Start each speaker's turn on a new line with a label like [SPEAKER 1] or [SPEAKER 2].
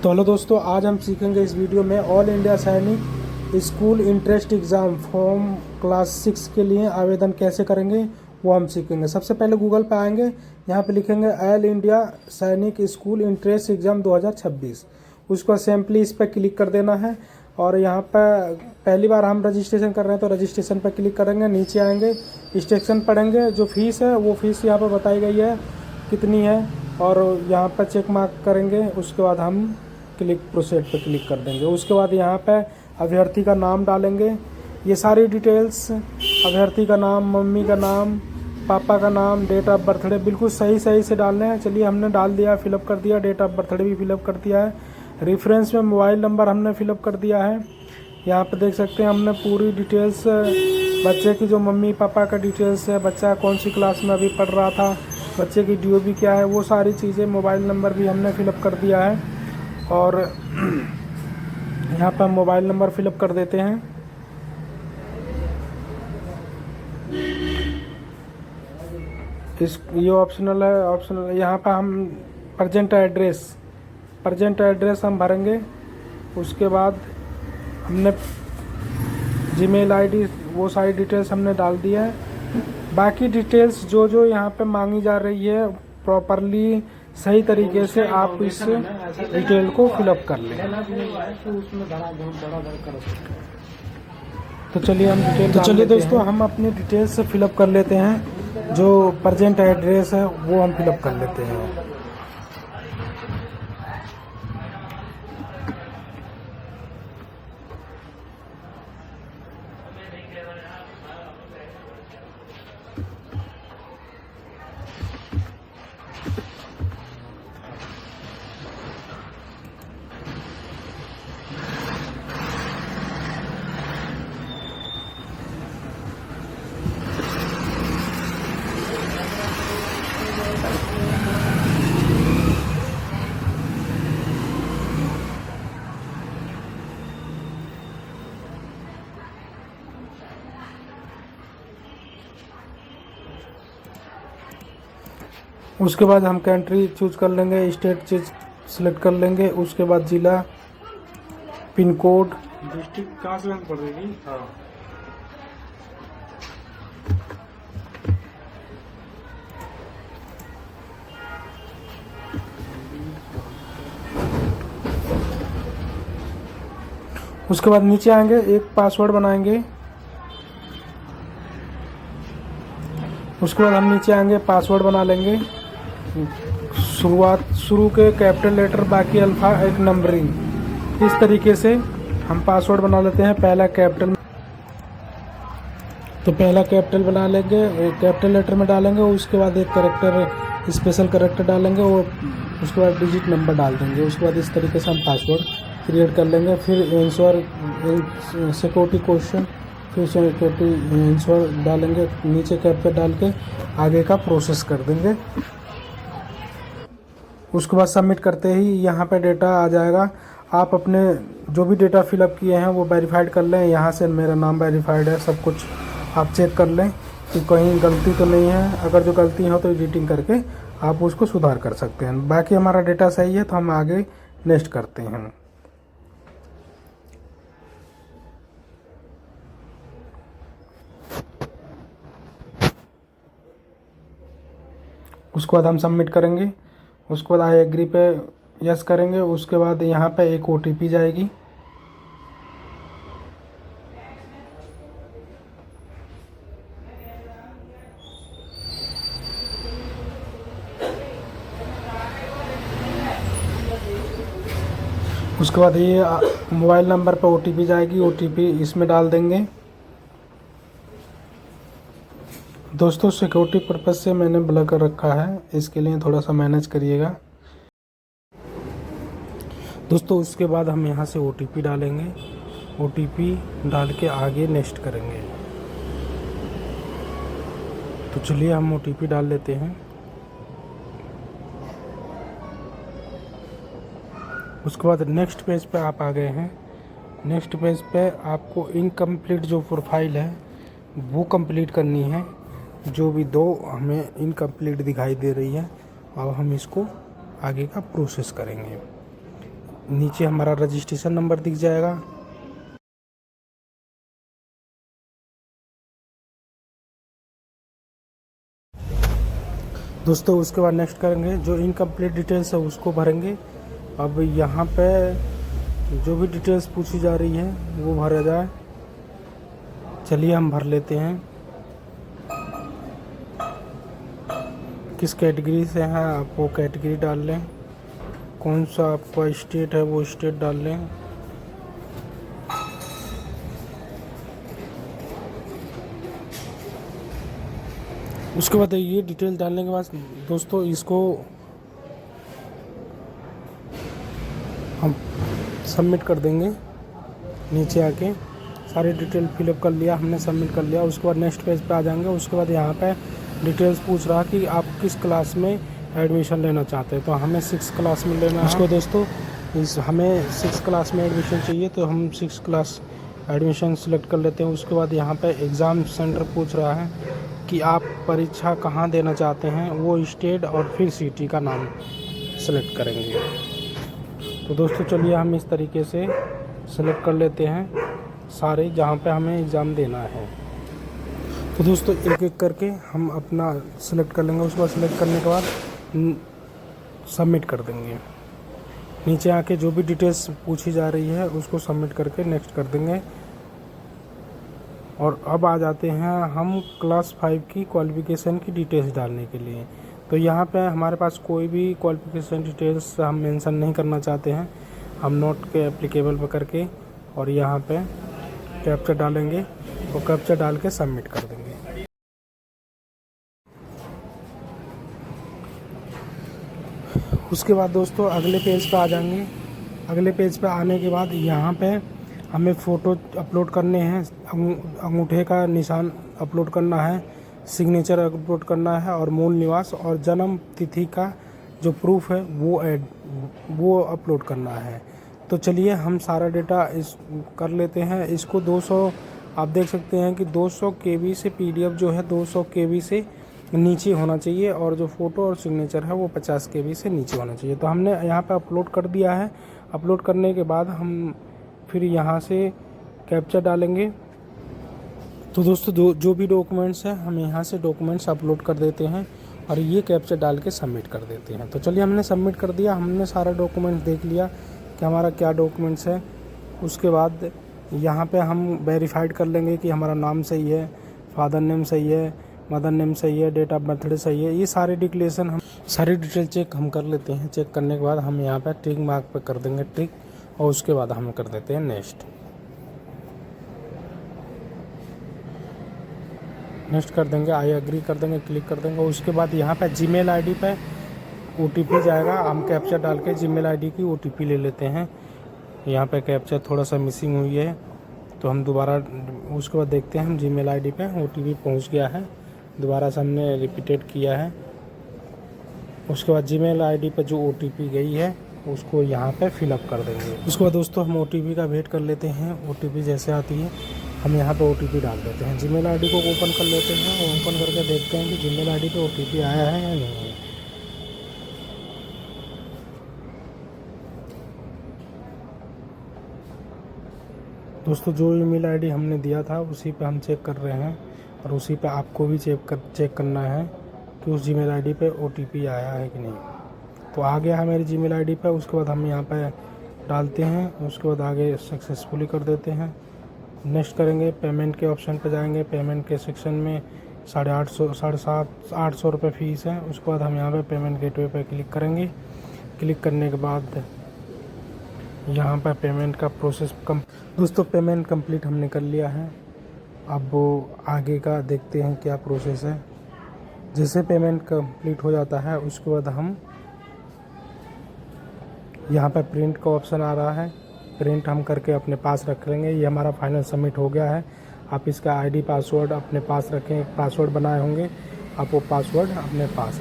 [SPEAKER 1] तो हेलो दोस्तों, आज हम सीखेंगे इस वीडियो में ऑल इंडिया सैनिक school entrance exam form class 6 के लिए आवेदन कैसे करेंगे वो हम सीखेंगे। सबसे पहले गूगल पे आएंगे, यहाँ पे लिखेंगे ऑल इंडिया सैनिक स्कूल इंट्रेंस एग्ज़ाम 2026। उसको सिंपली इस पर क्लिक कर देना है और यहाँ पर पहली बार हम रजिस्ट्रेशन कर रहे हैं तो रजिस्ट्रेशन पर क्लिक करेंगे। नीचे आएंगे, इंस्ट्रक्शन पढ़ेंगे, जो फीस है वो फीस यहाँ पर बताई गई है कितनी है और यहाँ पर चेक मार्क करेंगे। उसके बाद हम प्रोसीड पे क्लिक कर देंगे। उसके बाद यहाँ पे अभ्यर्थी का नाम डालेंगे, ये सारी डिटेल्स, अभ्यर्थी का नाम, मम्मी का नाम, पापा का नाम, डेट ऑफ बर्थडे बिल्कुल सही से डालने हैं। चलिए हमने डाल दिया, फिलअप कर दिया, डेट ऑफ बर्थडे भी फिलअप कर दिया है। रेफरेंस में मोबाइल नंबर हमने फिलअप कर दिया है। यहाँ पे देख सकते हैं हमने पूरी डिटेल्स, बच्चे की जो मम्मी पापा का डिटेल्स है, बच्चा कौन सी क्लास में अभी पढ़ रहा था, बच्चे की DOB क्या है, वो सारी चीज़ें, मोबाइल नंबर भी हमने फिलअप कर दिया है। और यहाँ पर हम मोबाइल नंबर फिलअप कर देते हैं। ये ऑप्शनल है। यहाँ पर हम प्रेजेंट एड्रेस हम भरेंगे। उसके बाद हमने जीमेल ID वो सारी डिटेल्स हमने डाल दिया है। बाकी डिटेल्स जो यहाँ पे मांगी जा रही है प्रॉपरली सही तरीके से आप इस डिटेल को फिलअप कर लें। तो चलिए दोस्तों, हम अपनी डिटेल्स फिलअप कर लेते हैं। जो प्रेजेंट एड्रेस है वो हम फिलअप कर लेते हैं। उसके बाद हम कंट्री चूज कर लेंगे, स्टेट सिलेक्ट कर लेंगे। उसके बाद जिला, पिन कोड,
[SPEAKER 2] डिस्ट्रिक्ट कहाँ से पड़ेगी। हाँ,
[SPEAKER 1] उसके बाद नीचे आएंगे, एक पासवर्ड बनाएंगे। उसके बाद हम नीचे आएंगे, पासवर्ड बना लेंगे। शुरू के कैपिटल लेटर, बाकी अल्फा एक नंबरिंग, इस तरीके से हम पासवर्ड बना लेते हैं। पहला कैपिटल बना लेंगे, कैपिटल लेटर में डालेंगे। उसके बाद एक करेक्टर, स्पेशल करेक्टर डालेंगे और उसके बाद डिजिट नंबर डाल देंगे। उसके बाद इस तरीके से हम पासवर्ड क्रिएट कर लेंगे। फिर सिक्योरिटी क्वेश्चन, फिर सिक्योरिटी आंसर डालेंगे, नीचे कैप्चा डाल के आगे का प्रोसेस कर देंगे। उसके बाद सबमिट करते ही यहाँ पे डेटा आ जाएगा। आप अपने जो भी डेटा फिलअप किए हैं वो वेरीफाइड कर लें। यहाँ से मेरा नाम वेरीफाइड है, सब कुछ आप चेक कर लें कि कहीं गलती तो नहीं है। अगर जो गलती हो तो एडिटिंग करके आप उसको सुधार कर सकते हैं। बाकी हमारा डेटा सही है तो हम आगे नेक्स्ट करते हैं। उसके बाद हम सबमिट करेंगे। उसके बाद आई एग्री पे यस करेंगे। उसके बाद यहाँ पे एक OTP जाएगी। उसके बाद ये मोबाइल नंबर पे OTP जाएगी, OTP इसमें डाल देंगे। दोस्तों, सिक्योरिटी पर्पज़ से मैंने ब्लॉक कर रखा है, इसके लिए थोड़ा सा मैनेज करिएगा दोस्तों। उसके बाद हम यहाँ से OTP डालेंगे, OTP डाल के आगे नेक्स्ट करेंगे। तो चलिए हम OTP डाल लेते हैं। उसके बाद नेक्स्ट पेज पे आप आ गए हैं। नेक्स्ट पेज पे आपको इनकम्प्लीट जो प्रोफाइल है वो कंप्लीट करनी है। जो भी दो हमें इनकम्प्लीट दिखाई दे रही है, अब हम इसको आगे का प्रोसेस करेंगे। नीचे हमारा रजिस्ट्रेशन नंबर दिख जाएगा। दोस्तों उसके बाद नेक्स्ट करेंगे, जो इनकम्प्लीट डिटेल्स है उसको भरेंगे। अब यहाँ पे जो भी डिटेल्स पूछी जा रही है वो भरा जाए। चलिए हम भर लेते हैं। किस कैटेगरी से हैं आप वो कैटेगरी डाल लें, कौन सा आपका स्टेट है वो स्टेट डाल लें। उसके बाद ये डिटेल डालने के बाद दोस्तों इसको हम सबमिट कर देंगे। नीचे आके सारी डिटेल फिलअप कर लिया हमने, सबमिट कर लिया। उसके बाद नेक्स्ट पेज पे आ जाएंगे। उसके बाद यहाँ पे डिटेल्स पूछ रहा कि आप किस क्लास में एडमिशन लेना चाहते हैं, तो हमें 6 क्लास में लेना है। उसको दोस्तों हमें 6 क्लास में एडमिशन चाहिए, तो हम 6 क्लास एडमिशन सेलेक्ट कर लेते हैं। उसके बाद यहाँ पे एग्ज़ाम सेंटर पूछ रहा है कि आप परीक्षा कहाँ देना चाहते हैं, वो स्टेट और फिर सिटी का नाम सेलेक्ट करेंगे। तो दोस्तों चलिए हम इस तरीके से सेलेक्ट कर लेते हैं सारे जहाँ पे हमें एग्ज़ाम देना है। तो दोस्तों एक एक करके हम अपना सेलेक्ट कर लेंगे। उसके बाद सेलेक्ट करने के बाद सबमिट कर देंगे। नीचे आके जो भी डिटेल्स पूछी जा रही है उसको सबमिट करके नेक्स्ट कर देंगे। और अब आ जाते हैं हम क्लास 5 की क्वालिफ़िकेशन की डिटेल्स डालने के लिए। तो यहाँ पे हमारे पास कोई भी क्वालिफ़िकेशन डिटेल्स हम मेंशन नहीं करना चाहते हैं। हम नोट के एप्लीकेबल पर करके और यहाँ पे कैप्चा डालेंगे और कैप्चा डाल के सबमिट कर देंगे। उसके बाद दोस्तों अगले पेज पे आ जाएंगे। अगले पेज पे आने के बाद यहाँ पे हमें फ़ोटो अपलोड करने हैं, अंगूठे का निशान अपलोड करना है, सिग्नेचर अपलोड करना है और मूल निवास और जन्म तिथि का जो प्रूफ है वो अपलोड करना है। तो चलिए हम सारा डेटा इस कर लेते हैं। इसको 200 आप देख सकते हैं कि 200 KB से PDF जो है 200 KB से नीचे होना चाहिए और जो फ़ोटो और सिग्नेचर है वो 50 KB से नीचे होना चाहिए। तो हमने यहाँ पे अपलोड कर दिया है। अपलोड करने के बाद हम फिर यहाँ से कैप्चा डालेंगे। तो दोस्तों जो भी डॉक्यूमेंट्स हैं हम यहाँ से डॉक्यूमेंट्स अपलोड कर देते हैं और ये कैप्चा डाल के सबमिट कर देते हैं। तो चलिए हमने सबमिट कर दिया। हमने सारा डॉक्यूमेंट्स देख लिया कि हमारा क्या डॉक्यूमेंट्स है। उसके बाद यहाँ पे हम वेरीफाइड कर लेंगे कि हमारा नाम सही है, फादर नेम सही है, मदर नेम सही है, डेट ऑफ बर्थडे सही है। ये सारी डिक्लेरेशन हम सारी डिटेल चेक हम कर लेते हैं। चेक करने के बाद हम यहाँ पे टिक मार्क पे कर देंगे टिक और उसके बाद हम कर देते हैं नेक्स्ट कर देंगे, आई एग्री कर देंगे, क्लिक कर देंगे। उसके बाद यहाँ पे जीमेल आईडी पे OTP जाएगा। हम कैप्चा डाल के जीमेल आईडी की OTP ले लेते हैं। यहाँ पे कैप्चा थोड़ा सा मिसिंग हुई है तो हम दोबारा उसके बाद देखते हैं हम जीमेल आईडी पे OTP पहुँच गया है। दोबारा से हमने रिपीटेड किया है। उसके बाद जीमेल आईडी पे जो OTP गई है उसको यहाँ पे फिलअप कर देंगे। उसके बाद दोस्तों हम OTP का वेट कर लेते हैं। OTP जैसे आती है हम यहाँ पे OTP डाल देते हैं। जीमेल आईडी को ओपन कर लेते हैं और ओपन करके देखते हैं कि जीमेल आईडी पे OTP आया है या नहीं है। दोस्तों जो ईमेल आईडी हमने दिया था उसी पे हम चेक कर रहे हैं और उसी पे आपको भी चेक करना है कि उस जीमेल आईडी पे OTP आया है कि नहीं। तो आ गया है मेरी जीमेल आईडी पे। उसके बाद हम यहाँ पे डालते हैं। उसके बाद आगे सक्सेसफुली कर देते हैं। नेक्स्ट करेंगे, पेमेंट के ऑप्शन पे जाएंगे। पेमेंट के सेक्शन में 850 रुपये फ़ीस है। उसके बाद हम यहाँ पे पेमेंट गेटवे पे क्लिक करेंगे। क्लिक करने के बाद यहाँ पर पेमेंट का प्रोसेस दोस्तों पेमेंट कंप्लीट हमने कर लिया है। अब वो आगे का देखते हैं क्या प्रोसेस है। जैसे पेमेंट कंप्लीट हो जाता है उसके बाद हम यहाँ पर प्रिंट का ऑप्शन आ रहा है, प्रिंट हम करके अपने पास रख लेंगे। ये हमारा फाइनल सबमिट हो गया है। आप इसका ID पासवर्ड अपने पास रखें। एक पासवर्ड बनाए होंगे, आप वो पासवर्ड अपने पास